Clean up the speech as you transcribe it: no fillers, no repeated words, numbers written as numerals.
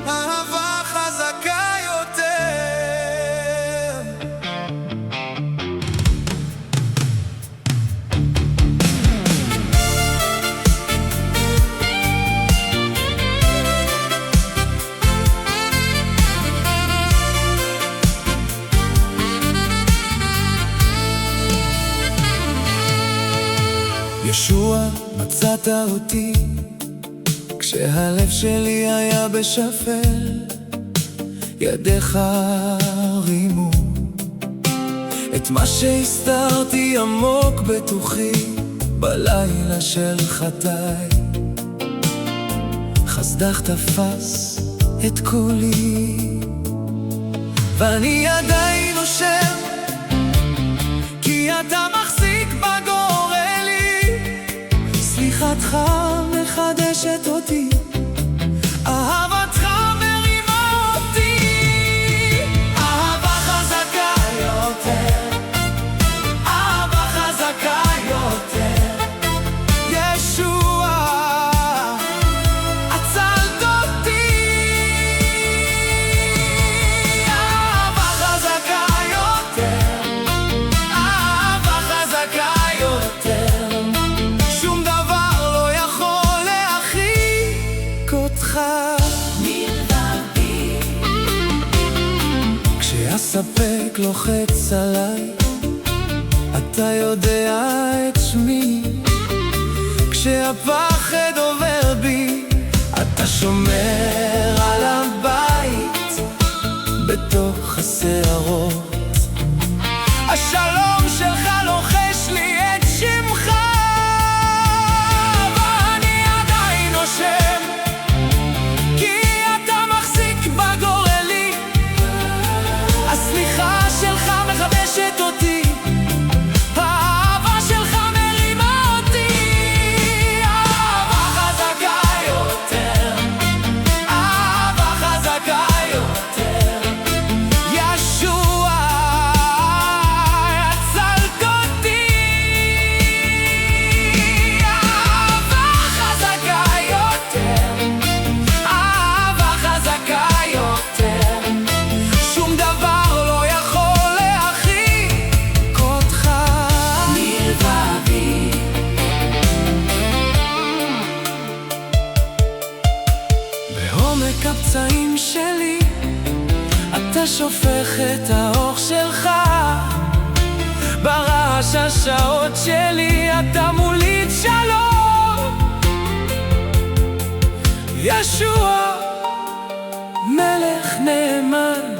אהבה חזקה יותר. ישוע, מצאת אותי כשהלב שלי היה בשפל, ידיך רימו את מה שהסתרתי עמוק בתוכי בלילה של חטאי. חסדך תפס את קולי ואני עדיין נושם, כי אתה מחזיק בגורלי. סליחתך מחדשת אותי, אהבתך מרימה אותי. אהבה חזקה יותר, אהבה חזקה יותר. ישוע, הצלת אותי. אהבה חזקה יותר, אהבה חזקה יותר. שום דבר לא יכול להרחיק אותך מלבדי. כשהספק לוחץ עליי, אתה יודע את שמי. כשהפחד עובר בי, אתה שומר על הבית בתוך הסערות. השלום שלך לוחש לי את שמך, ואני עדיין נושם, כי אתה מחזיק בגורלי. הסליחה שלך מחדשת אותי, האהבה שלך מרימה אותי. אהבה חזקה יותר, אהבה חזקה יותר. ישוע, הצלת אותי. אהבה חזקה יותר, אהבה חזקה יותר. שום דבר לא יכול להרחיק אותך מלבדי. בעומק הפצעים שלי אתה שופך את האור שלך. ברעש השעות שלי אתה מוליד שלום. ישוע, מלך נאמן,